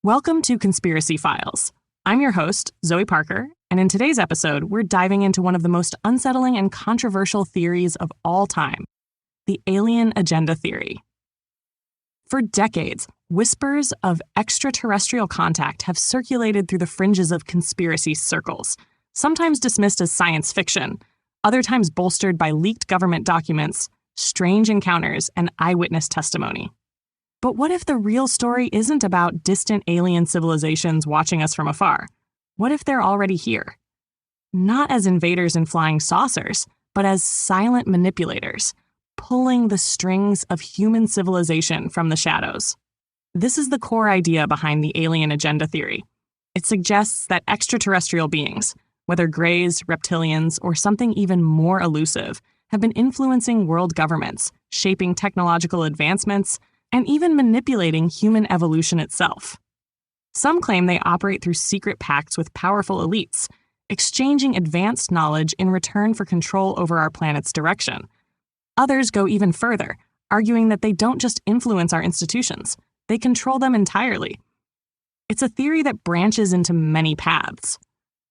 Welcome to Conspiracy Files. I'm your host, Zoe Parker, and in today's episode, we're diving into one of the most unsettling and controversial theories of all time, the alien agenda theory. For decades, whispers of extraterrestrial contact have circulated through the fringes of conspiracy circles, sometimes dismissed as science fiction, other times bolstered by leaked government documents, strange encounters, and eyewitness testimony. But what if the real story isn't about distant alien civilizations watching us from afar? What if they're already here? Not as invaders in flying saucers, but as silent manipulators, pulling the strings of human civilization from the shadows. This is the core idea behind the alien agenda theory. It suggests that extraterrestrial beings, whether greys, reptilians, or something even more elusive, have been influencing world governments, shaping technological advancements, and even manipulating human evolution itself. Some claim they operate through secret pacts with powerful elites, exchanging advanced knowledge in return for control over our planet's direction. Others go even further, arguing that they don't just influence our institutions, they control them entirely. It's a theory that branches into many paths.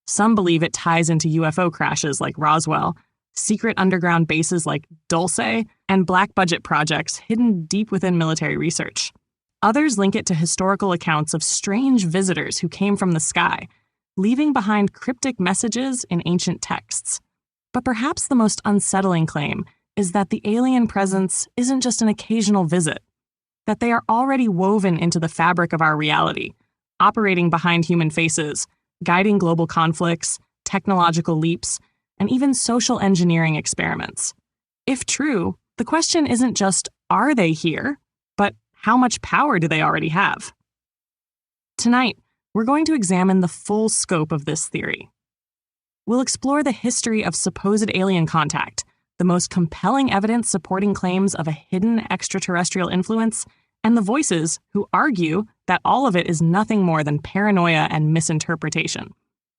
Some believe it ties into UFO crashes like Roswell, secret underground bases like Dulce, and black-budget projects hidden deep within military research. Others link it to historical accounts of strange visitors who came from the sky, leaving behind cryptic messages in ancient texts. But perhaps the most unsettling claim is that the alien presence isn't just an occasional visit, that they are already woven into the fabric of our reality, operating behind human faces, guiding global conflicts, technological leaps, and even social engineering experiments. If true, the question isn't just, are they here, but how much power do they already have? Tonight, we're going to examine the full scope of this theory. We'll explore the history of supposed alien contact, the most compelling evidence supporting claims of a hidden extraterrestrial influence, and the voices who argue that all of it is nothing more than paranoia and misinterpretation.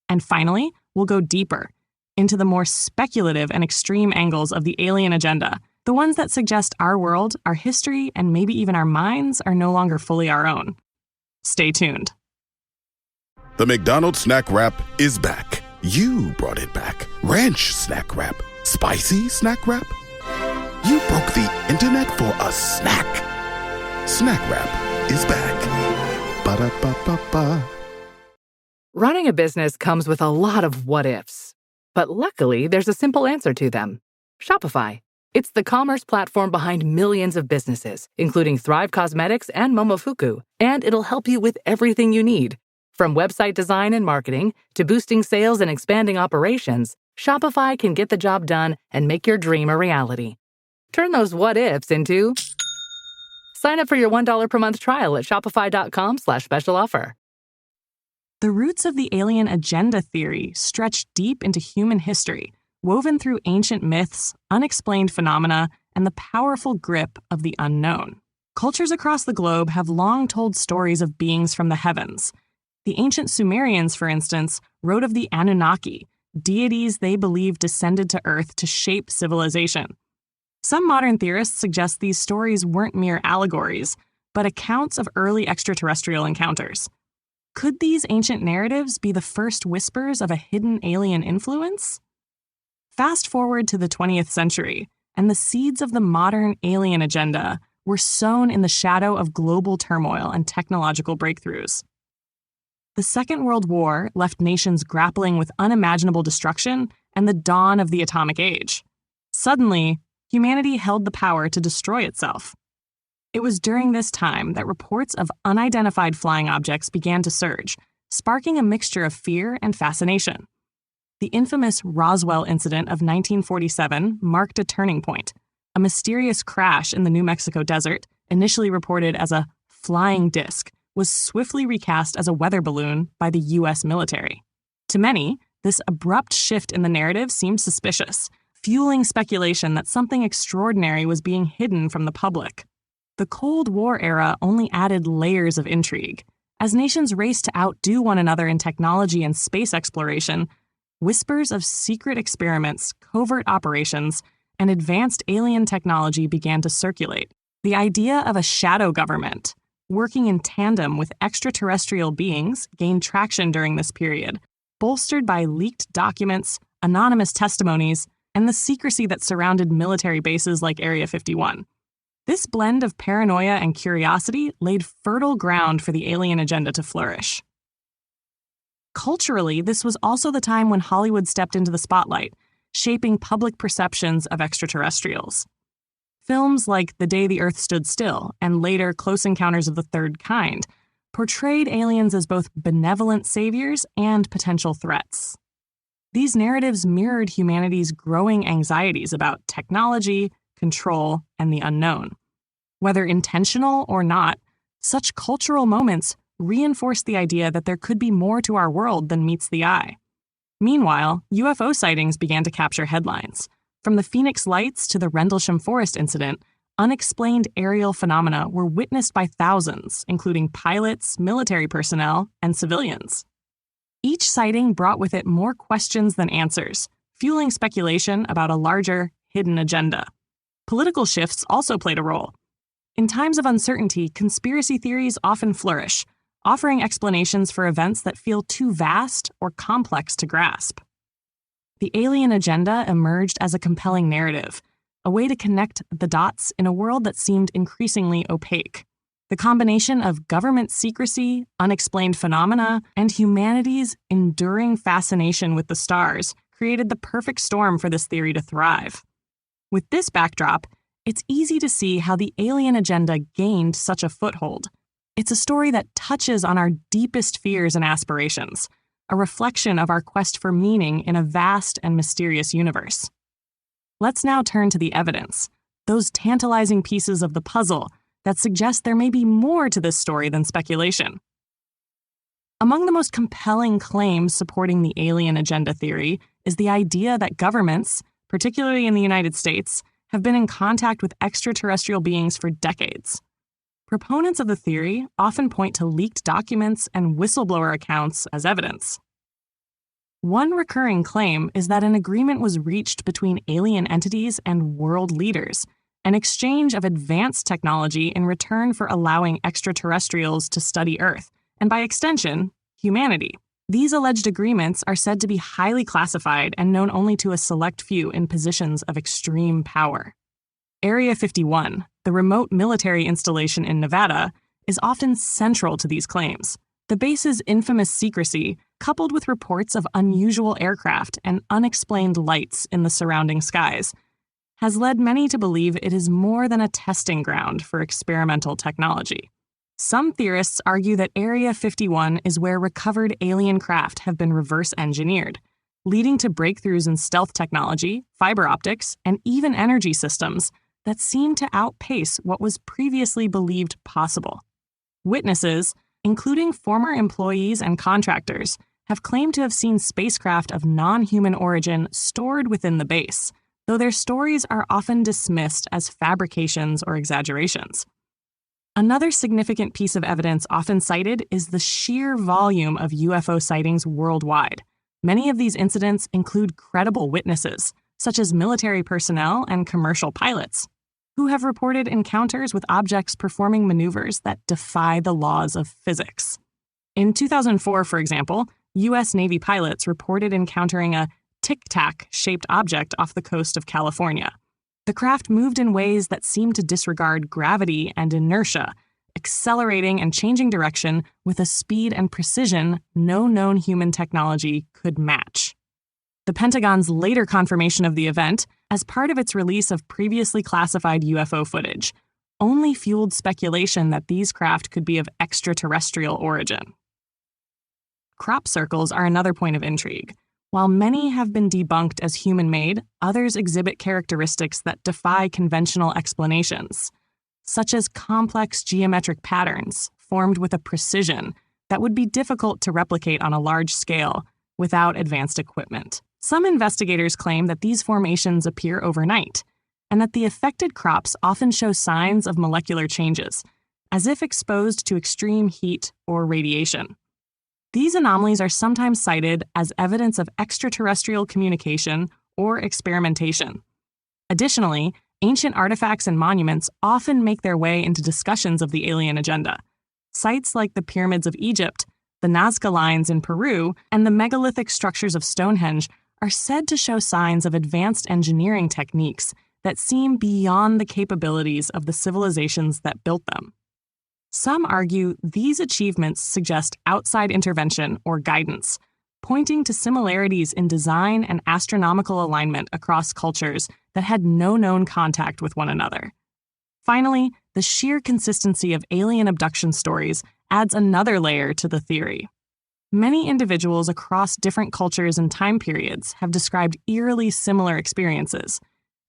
And finally, we'll go deeper into the more speculative and extreme angles of the alien agenda, the ones that suggest our world, our history, and maybe even our minds are no longer fully our own. Stay tuned. The McDonald's Snack Wrap is back. You brought it back. Ranch Snack Wrap. Spicy Snack Wrap. You broke the internet for a snack. Snack Wrap is back. Ba-da-ba-ba-ba. Running a business comes with a lot of what-ifs. But luckily, there's a simple answer to them. Shopify. It's the commerce platform behind millions of businesses, including Thrive Cosmetics and Momofuku, and it'll help you with everything you need. From website design and marketing to boosting sales and expanding operations, Shopify can get the job done and make your dream a reality. Turn those what-ifs into... Sign up for your $1 per month trial at shopify.com/special offer. The roots of the alien agenda theory stretch deep into human history, woven through ancient myths, unexplained phenomena, and the powerful grip of the unknown. Cultures across the globe have long told stories of beings from the heavens. The ancient Sumerians, for instance, wrote of the Anunnaki, deities they believed descended to Earth to shape civilization. Some modern theorists suggest these stories weren't mere allegories, but accounts of early extraterrestrial encounters. Could these ancient narratives be the first whispers of a hidden alien influence? Fast forward to the 20th century, and the seeds of the modern alien agenda were sown in the shadow of global turmoil and technological breakthroughs. The Second World War left nations grappling with unimaginable destruction and the dawn of the atomic age. Suddenly, humanity held the power to destroy itself. It was during this time that reports of unidentified flying objects began to surge, sparking a mixture of fear and fascination. The infamous Roswell incident of 1947 marked a turning point. A mysterious crash in the New Mexico desert, initially reported as a flying disc, was swiftly recast as a weather balloon by the U.S. military. To many, this abrupt shift in the narrative seemed suspicious, fueling speculation that something extraordinary was being hidden from the public. The Cold War era only added layers of intrigue. As nations raced to outdo one another in technology and space exploration, whispers of secret experiments, covert operations, and advanced alien technology began to circulate. The idea of a shadow government, working in tandem with extraterrestrial beings gained traction during this period, bolstered by leaked documents, anonymous testimonies, and the secrecy that surrounded military bases like Area 51. This blend of paranoia and curiosity laid fertile ground for the alien agenda to flourish. Culturally, this was also the time when Hollywood stepped into the spotlight, shaping public perceptions of extraterrestrials. Films like The Day the Earth Stood Still and later Close Encounters of the Third Kind portrayed aliens as both benevolent saviors and potential threats. These narratives mirrored humanity's growing anxieties about technology, control, and the unknown. Whether intentional or not, such cultural moments reinforced the idea that there could be more to our world than meets the eye. Meanwhile, UFO sightings began to capture headlines. From the Phoenix Lights to the Rendlesham Forest incident, unexplained aerial phenomena were witnessed by thousands, including pilots, military personnel, and civilians. Each sighting brought with it more questions than answers, fueling speculation about a larger, hidden agenda. Political shifts also played a role. In times of uncertainty, conspiracy theories often flourish, offering explanations for events that feel too vast or complex to grasp. The alien agenda emerged as a compelling narrative, a way to connect the dots in a world that seemed increasingly opaque. The combination of government secrecy, unexplained phenomena, and humanity's enduring fascination with the stars created the perfect storm for this theory to thrive. With this backdrop, it's easy to see how the alien agenda gained such a foothold. It's a story that touches on our deepest fears and aspirations, a reflection of our quest for meaning in a vast and mysterious universe. Let's now turn to the evidence, those tantalizing pieces of the puzzle that suggest there may be more to this story than speculation. Among the most compelling claims supporting the alien agenda theory is the idea that governments, particularly in the United States, have been in contact with extraterrestrial beings for decades. Proponents of the theory often point to leaked documents and whistleblower accounts as evidence. One recurring claim is that an agreement was reached between alien entities and world leaders, an exchange of advanced technology in return for allowing extraterrestrials to study Earth, and by extension, humanity. These alleged agreements are said to be highly classified and known only to a select few in positions of extreme power. Area 51, the remote military installation in Nevada, is often central to these claims. The base's infamous secrecy, coupled with reports of unusual aircraft and unexplained lights in the surrounding skies, has led many to believe it is more than a testing ground for experimental technology. Some theorists argue that Area 51 is where recovered alien craft have been reverse engineered, leading to breakthroughs in stealth technology, fiber optics, and even energy systems that seem to outpace what was previously believed possible. Witnesses, including former employees and contractors, have claimed to have seen spacecraft of non-human origin stored within the base, though their stories are often dismissed as fabrications or exaggerations. Another significant piece of evidence often cited is the sheer volume of UFO sightings worldwide. Many of these incidents include credible witnesses, such as military personnel and commercial pilots, who have reported encounters with objects performing maneuvers that defy the laws of physics. In 2004, for example, U.S. Navy pilots reported encountering a tic-tac-shaped object off the coast of California. The craft moved in ways that seemed to disregard gravity and inertia, accelerating and changing direction with a speed and precision no known human technology could match. The Pentagon's later confirmation of the event, as part of its release of previously classified UFO footage, only fueled speculation that these craft could be of extraterrestrial origin. Crop circles are another point of intrigue. While many have been debunked as human-made, others exhibit characteristics that defy conventional explanations, such as complex geometric patterns formed with a precision that would be difficult to replicate on a large scale without advanced equipment. Some investigators claim that these formations appear overnight, and that the affected crops often show signs of molecular changes, as if exposed to extreme heat or radiation. These anomalies are sometimes cited as evidence of extraterrestrial communication or experimentation. Additionally, ancient artifacts and monuments often make their way into discussions of the alien agenda, Sites like the pyramids of Egypt, the Nazca lines in Peru, and the megalithic structures of Stonehenge are said to show signs of advanced engineering techniques that seem beyond the capabilities of the civilizations that built them. Some argue these achievements suggest outside intervention or guidance, pointing to similarities in design and astronomical alignment across cultures that had no known contact with one another. Finally, the sheer consistency of alien abduction stories adds another layer to the theory. Many individuals across different cultures and time periods have described eerily similar experiences,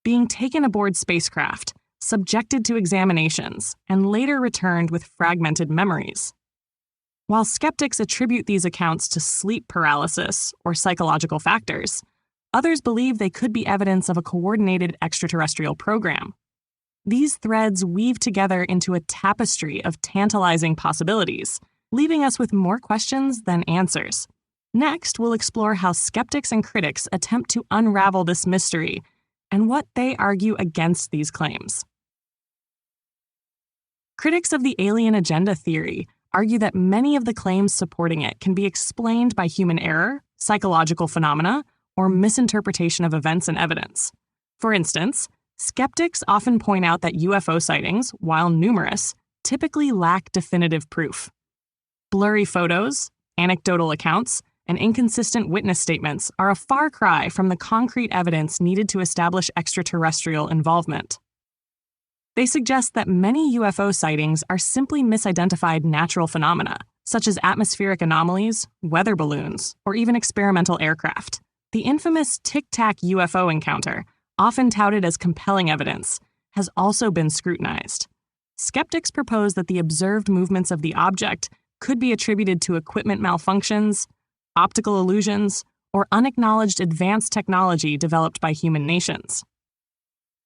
being taken aboard spacecraft, subjected to examinations, and later returned with fragmented memories. While skeptics attribute these accounts to sleep paralysis or psychological factors, others believe they could be evidence of a coordinated extraterrestrial program. These threads weave together into a tapestry of tantalizing possibilities, leaving us with more questions than answers. Next, we'll explore how skeptics and critics attempt to unravel this mystery and what they argue against these claims. Critics of the alien agenda theory argue that many of the claims supporting it can be explained by human error, psychological phenomena, or misinterpretation of events and evidence. For instance, skeptics often point out that UFO sightings, while numerous, typically lack definitive proof. Blurry photos, anecdotal accounts, and inconsistent witness statements are a far cry from the concrete evidence needed to establish extraterrestrial involvement. They suggest that many UFO sightings are simply misidentified natural phenomena, such as atmospheric anomalies, weather balloons, or even experimental aircraft. The infamous Tic Tac UFO encounter, often touted as compelling evidence, has also been scrutinized. Skeptics propose that the observed movements of the object could be attributed to equipment malfunctions, optical illusions, or unacknowledged advanced technology developed by human nations.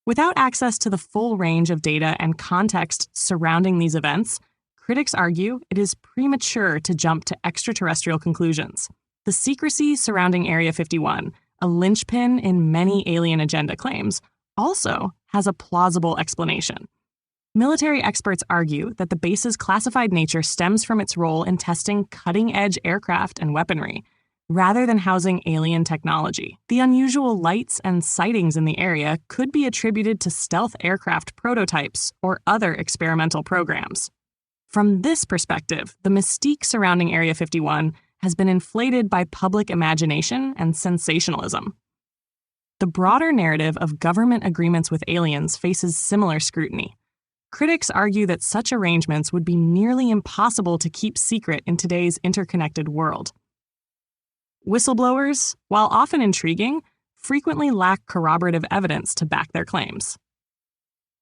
Without access to the full range of data and context surrounding these events, critics argue it is premature to jump to extraterrestrial conclusions. The secrecy surrounding Area 51, a linchpin in many alien agenda claims, also has a plausible explanation. Military experts argue that the base's classified nature stems from its role in testing cutting-edge aircraft and weaponry, rather than housing alien technology. The unusual lights and sightings in the area could be attributed to stealth aircraft prototypes or other experimental programs. From this perspective, the mystique surrounding Area 51 has been inflated by public imagination and sensationalism. The broader narrative of government agreements with aliens faces similar scrutiny. Critics argue that such arrangements would be nearly impossible to keep secret in today's interconnected world. Whistleblowers, while often intriguing, frequently lack corroborative evidence to back their claims.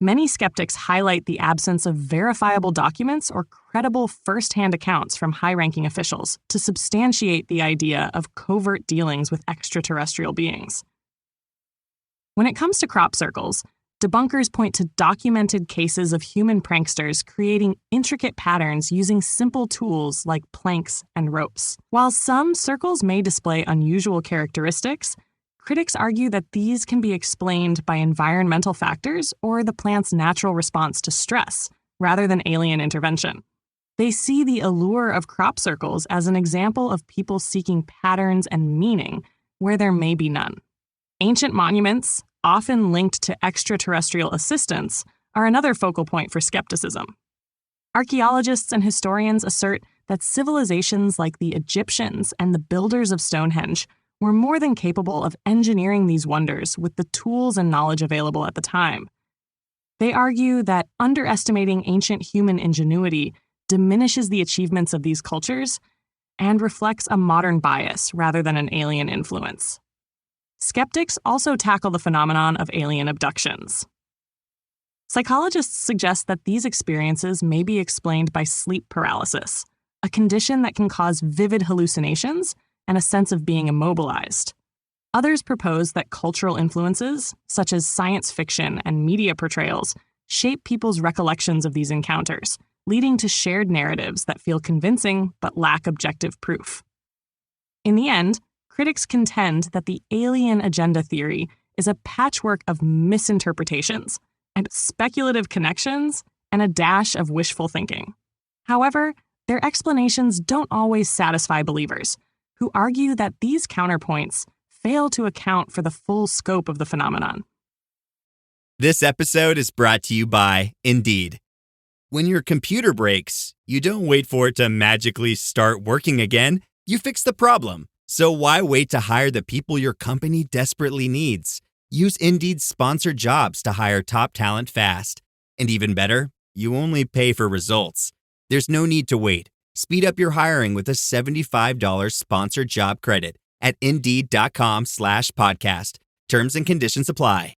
Many skeptics highlight the absence of verifiable documents or credible first-hand accounts from high-ranking officials to substantiate the idea of covert dealings with extraterrestrial beings. When it comes to crop circles, debunkers point to documented cases of human pranksters creating intricate patterns using simple tools like planks and ropes. While some circles may display unusual characteristics, critics argue that these can be explained by environmental factors or the plant's natural response to stress, rather than alien intervention. They see the allure of crop circles as an example of people seeking patterns and meaning where there may be none. Ancient monuments, often linked to extraterrestrial assistance, are another focal point for skepticism. Archaeologists and historians assert that civilizations like the Egyptians and the builders of Stonehenge were more than capable of engineering these wonders with the tools and knowledge available at the time. They argue that underestimating ancient human ingenuity diminishes the achievements of these cultures and reflects a modern bias rather than an alien influence. Skeptics also tackle the phenomenon of alien abductions. Psychologists suggest that these experiences may be explained by sleep paralysis, a condition that can cause vivid hallucinations and a sense of being immobilized. Others propose that cultural influences, such as science fiction and media portrayals, shape people's recollections of these encounters, leading to shared narratives that feel convincing but lack objective proof. In the end, critics contend that the alien agenda theory is a patchwork of misinterpretations and speculative connections and a dash of wishful thinking. However, their explanations don't always satisfy believers, who argue that these counterpoints fail to account for the full scope of the phenomenon. This episode is brought to you by Indeed. When your computer breaks, you don't wait for it to magically start working again. You fix the problem. So why wait to hire the people your company desperately needs? Use Indeed's sponsored jobs to hire top talent fast. And even better, you only pay for results. There's no need to wait. Speed up your hiring with a $75 sponsored job credit at Indeed.com/podcast. Terms and conditions apply.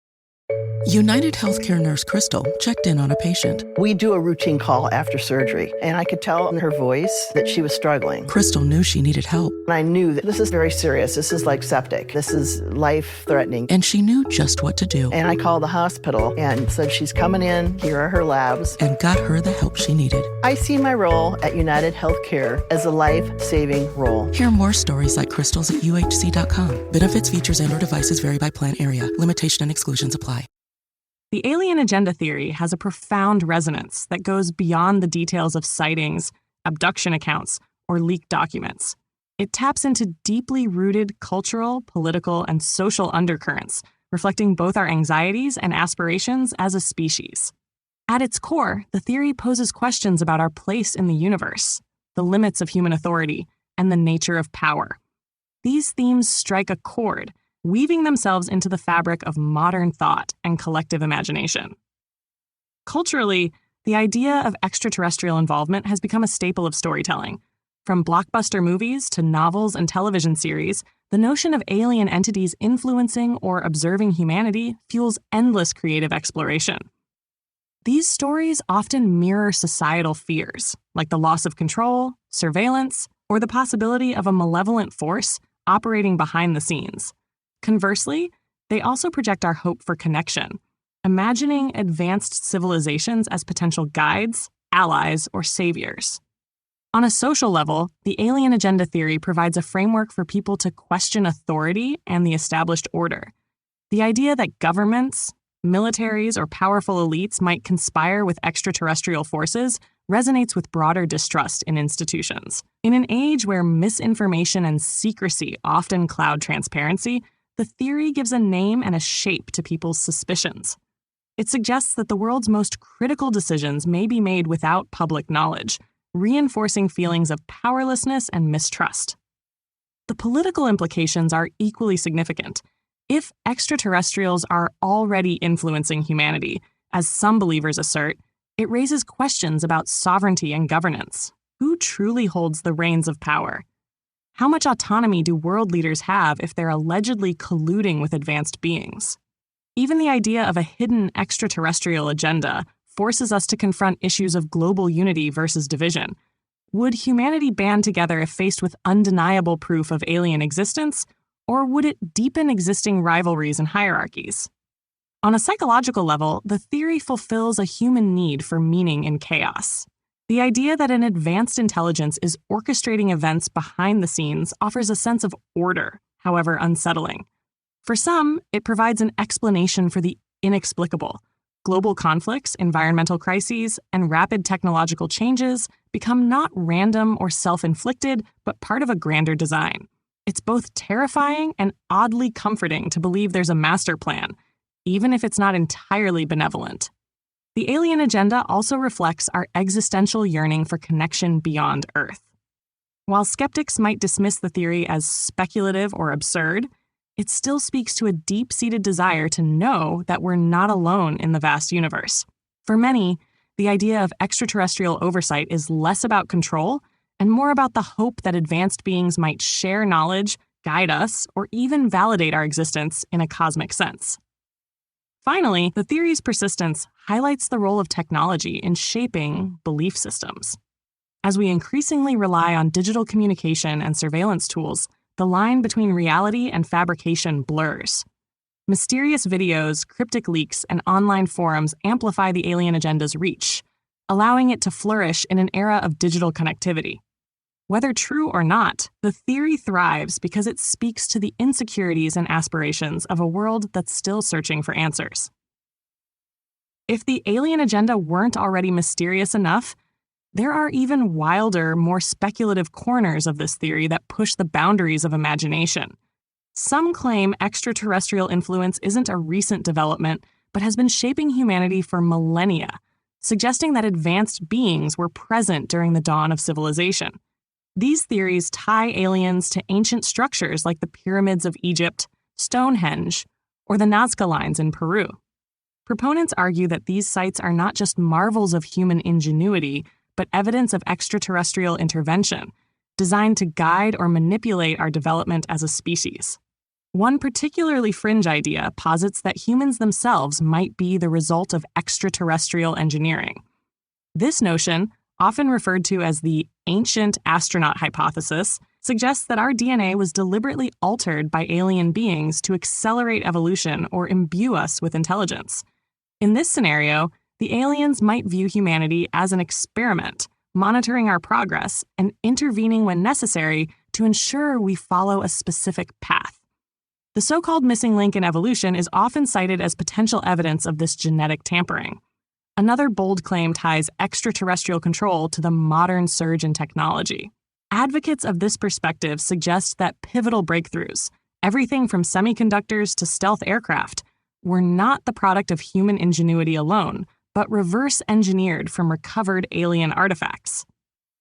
United Healthcare nurse Crystal checked in on a patient. We do a routine call after surgery, and I could tell in her voice that she was struggling. Crystal knew she needed help. And I knew that this is very serious. This is like septic. This is life-threatening. And she knew just what to do. And I called the hospital and said, she's coming in. Here are her labs. And got her the help she needed. I see my role at United Healthcare as a life-saving role. Hear more stories like Crystal's at UHC.com. Benefits, features, and/or devices vary by plan area. Limitation and exclusions apply. The alien agenda theory has a profound resonance that goes beyond the details of sightings, abduction accounts, or leaked documents. It taps into deeply rooted cultural, political, and social undercurrents, reflecting both our anxieties and aspirations as a species. At its core, the theory poses questions about our place in the universe, the limits of human authority, and the nature of power. These themes strike a chord, weaving themselves into the fabric of modern thought and collective imagination. Culturally, the idea of extraterrestrial involvement has become a staple of storytelling. From blockbuster movies to novels and television series, the notion of alien entities influencing or observing humanity fuels endless creative exploration. These stories often mirror societal fears, like the loss of control, surveillance, or the possibility of a malevolent force operating behind the scenes. Conversely, they also project our hope for connection, imagining advanced civilizations as potential guides, allies, or saviors. On a social level, the alien agenda theory provides a framework for people to question authority and the established order. The idea that governments, militaries, or powerful elites might conspire with extraterrestrial forces resonates with broader distrust in institutions. In an age where misinformation and secrecy often cloud transparency, the theory gives a name and a shape to people's suspicions. It suggests that the world's most critical decisions may be made without public knowledge, reinforcing feelings of powerlessness and mistrust. The political implications are equally significant. If extraterrestrials are already influencing humanity, as some believers assert, it raises questions about sovereignty and governance. Who truly holds the reins of power? How much autonomy do world leaders have if they're allegedly colluding with advanced beings? Even the idea of a hidden extraterrestrial agenda forces us to confront issues of global unity versus division. Would humanity band together if faced with undeniable proof of alien existence, or would it deepen existing rivalries and hierarchies? On a psychological level, the theory fulfills a human need for meaning in chaos. The idea that an advanced intelligence is orchestrating events behind the scenes offers a sense of order, however unsettling. For some, it provides an explanation for the inexplicable. Global conflicts, environmental crises, and rapid technological changes become not random or self-inflicted, but part of a grander design. It's both terrifying and oddly comforting to believe there's a master plan, even if it's not entirely benevolent. The alien agenda also reflects our existential yearning for connection beyond Earth. While skeptics might dismiss the theory as speculative or absurd, it still speaks to a deep-seated desire to know that we're not alone in the vast universe. For many, the idea of extraterrestrial oversight is less about control and more about the hope that advanced beings might share knowledge, guide us, or even validate our existence in a cosmic sense. Finally, the theory's persistence highlights the role of technology in shaping belief systems. As we increasingly rely on digital communication and surveillance tools, the line between reality and fabrication blurs. Mysterious videos, cryptic leaks, and online forums amplify the alien agenda's reach, allowing it to flourish in an era of digital connectivity. Whether true or not, the theory thrives because it speaks to the insecurities and aspirations of a world that's still searching for answers. If the alien agenda weren't already mysterious enough, There are even wilder, more speculative corners of this theory that push the boundaries of imagination. Some claim extraterrestrial influence isn't a recent development, but has been shaping humanity for millennia, suggesting that advanced beings were present during the dawn of civilization. These theories tie aliens to ancient structures like the pyramids of Egypt, Stonehenge, or the Nazca Lines in Peru. Proponents argue that these sites are not just marvels of human ingenuity, but evidence of extraterrestrial intervention, designed to guide or manipulate our development as a species. One particularly fringe idea posits that humans themselves might be the result of extraterrestrial engineering. This notion, often referred to as the ancient astronaut hypothesis, suggests that our DNA was deliberately altered by alien beings to accelerate evolution or imbue us with intelligence. In this scenario, the aliens might view humanity as an experiment, monitoring our progress and intervening when necessary to ensure we follow a specific path. The so-called missing link in evolution is often cited as potential evidence of this genetic tampering. Another bold claim ties extraterrestrial control to the modern surge in technology. Advocates of this perspective suggest that pivotal breakthroughs, everything from semiconductors to stealth aircraft, were not the product of human ingenuity alone, but reverse-engineered from recovered alien artifacts.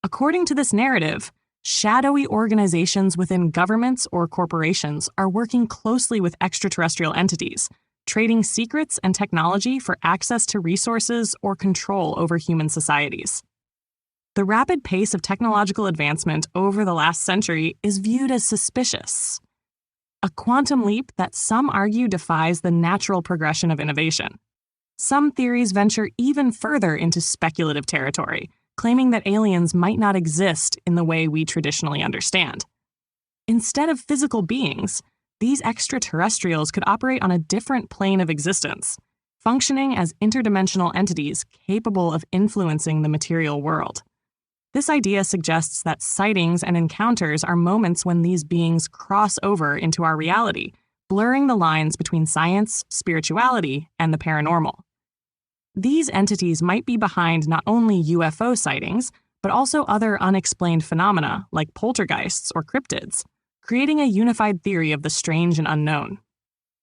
According to this narrative, shadowy organizations within governments or corporations are working closely with extraterrestrial entities, trading secrets and technology for access to resources or control over human societies. The rapid pace of technological advancement over the last century is viewed as suspicious, a quantum leap that some argue defies the natural progression of innovation. Some theories venture even further into speculative territory, claiming that aliens might not exist in the way we traditionally understand. Instead of physical beings, these extraterrestrials could operate on a different plane of existence, functioning as interdimensional entities capable of influencing the material world. This idea suggests that sightings and encounters are moments when these beings cross over into our reality, blurring the lines between science, spirituality, and the paranormal. These entities might be behind not only UFO sightings, but also other unexplained phenomena like poltergeists or cryptids, creating a unified theory of the strange and unknown.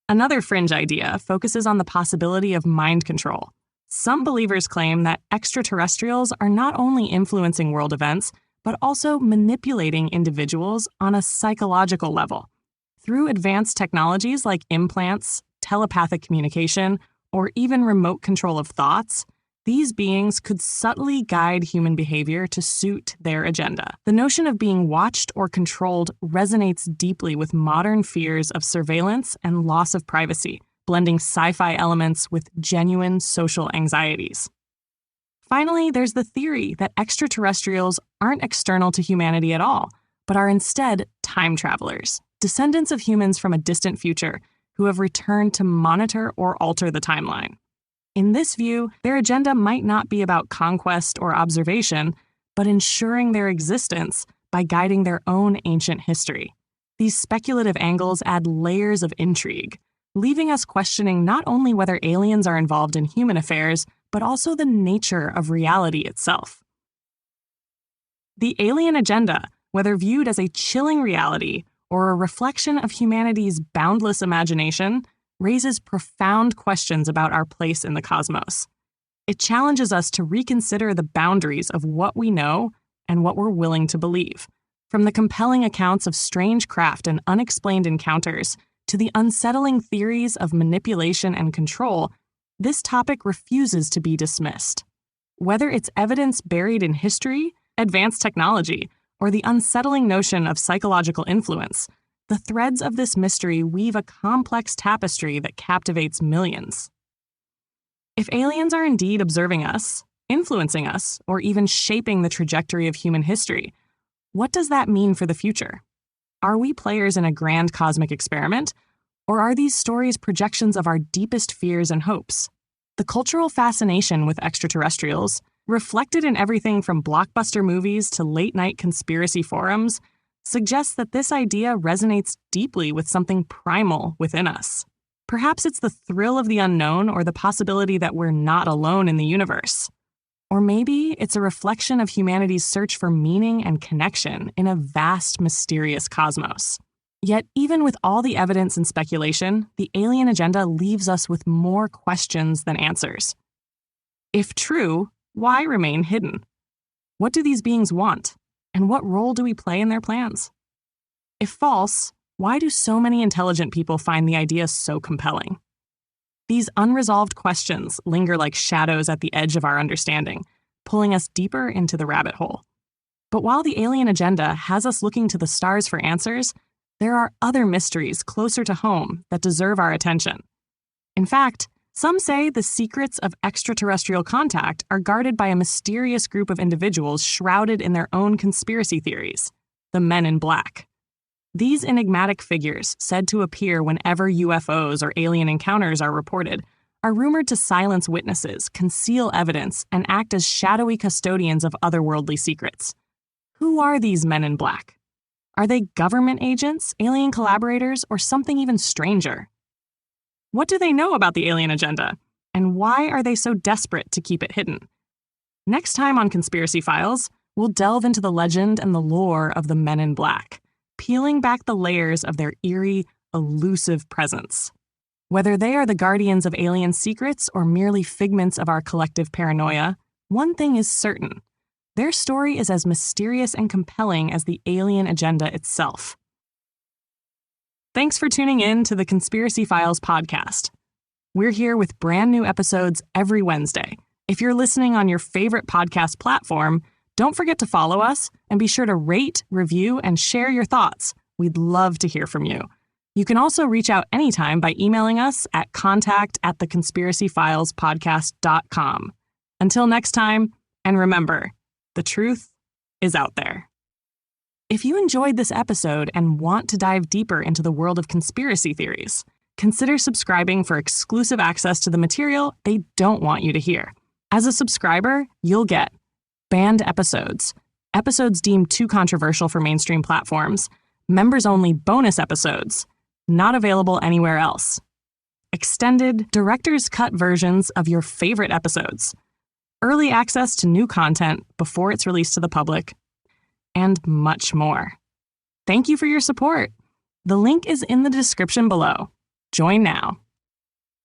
Another fringe idea focuses on the possibility of mind control. Some believers claim that extraterrestrials are not only influencing world events, but also manipulating individuals on a psychological level. Through advanced technologies like implants, telepathic communication, or even remote control of thoughts, these beings could subtly guide human behavior to suit their agenda. The notion of being watched or controlled resonates deeply with modern fears of surveillance and loss of privacy, blending sci-fi elements with genuine social anxieties. Finally, there's the theory that extraterrestrials aren't external to humanity at all, but are instead time travelers, descendants of humans from a distant future who have returned to monitor or alter the timeline. In this view, their agenda might not be about conquest or observation, but ensuring their existence by guiding their own ancient history. These speculative angles add layers of intrigue, leaving us questioning not only whether aliens are involved in human affairs, but also the nature of reality itself. The alien agenda, whether viewed as a chilling reality or a reflection of humanity's boundless imagination, raises profound questions about our place in the cosmos. It challenges us to reconsider the boundaries of what we know and what we're willing to believe. From the compelling accounts of strange craft and unexplained encounters to the unsettling theories of manipulation and control, this topic refuses to be dismissed. Whether it's evidence buried in history, advanced technology, or the unsettling notion of psychological influence, the threads of this mystery weave a complex tapestry that captivates millions. If aliens are indeed observing us, influencing us, or even shaping the trajectory of human history, what does that mean for the future? Are we players in a grand cosmic experiment, or are these stories projections of our deepest fears and hopes? The cultural fascination with extraterrestrials, reflected in everything from blockbuster movies to late-night conspiracy forums, suggests that this idea resonates deeply with something primal within us. Perhaps it's the thrill of the unknown or the possibility that we're not alone in the universe. Or maybe it's a reflection of humanity's search for meaning and connection in a vast, mysterious cosmos. Yet, even with all the evidence and speculation, the alien agenda leaves us with more questions than answers. If true, why remain hidden? What do these beings want? And what role do we play in their plans? If false, why do so many intelligent people find the idea so compelling? These unresolved questions linger like shadows at the edge of our understanding, pulling us deeper into the rabbit hole. But while the alien agenda has us looking to the stars for answers, there are other mysteries closer to home that deserve our attention. In fact, some say the secrets of extraterrestrial contact are guarded by a mysterious group of individuals shrouded in their own conspiracy theories, the Men in Black. These enigmatic figures, said to appear whenever UFOs or alien encounters are reported, are rumored to silence witnesses, conceal evidence, and act as shadowy custodians of otherworldly secrets. Who are these Men in Black? Are they government agents, alien collaborators, or something even stranger? What do they know about the alien agenda? And why are they so desperate to keep it hidden? Next time on Conspiracy Files, we'll delve into the legend and the lore of the Men in Black, peeling back the layers of their eerie, elusive presence. Whether they are the guardians of alien secrets or merely figments of our collective paranoia, one thing is certain. Their story is as mysterious and compelling as the alien agenda itself. Thanks for tuning in to the Conspiracy Files podcast. We're here with brand new episodes every Wednesday. If you're listening on your favorite podcast platform, don't forget to follow us and be sure to rate, review, and share your thoughts. We'd love to hear from you. You can also reach out anytime by emailing us at contact@theconspiracyfilespodcast.com. Until next time, and remember, the truth is out there. If you enjoyed this episode and want to dive deeper into the world of conspiracy theories, consider subscribing for exclusive access to the material they don't want you to hear. As a subscriber, you'll get banned episodes, episodes deemed too controversial for mainstream platforms, members-only bonus episodes, not available anywhere else, extended director's cut versions of your favorite episodes, early access to new content before it's released to the public, and much more. Thank you for your support. The link is in the description below. Join now.